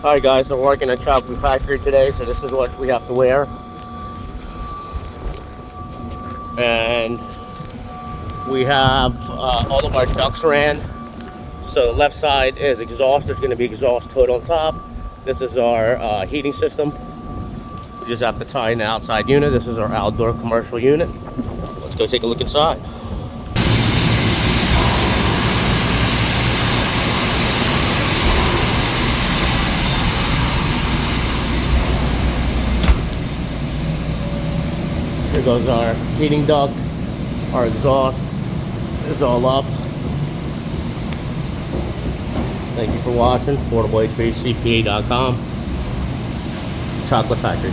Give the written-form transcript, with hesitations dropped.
Alright guys, so we're working at chocolate factory today, so this is what we have to wear. And we have all of our ducts ran. So left side is exhaust. There's going to be exhaust hood on top. This is our heating system. We just have to tie in the outside unit. This is our outdoor commercial unit. Let's go take a look inside. Here goes our heating duct, our exhaust is all up. Thank you for watching. AffordableHVACPA.com. Chocolate Factory.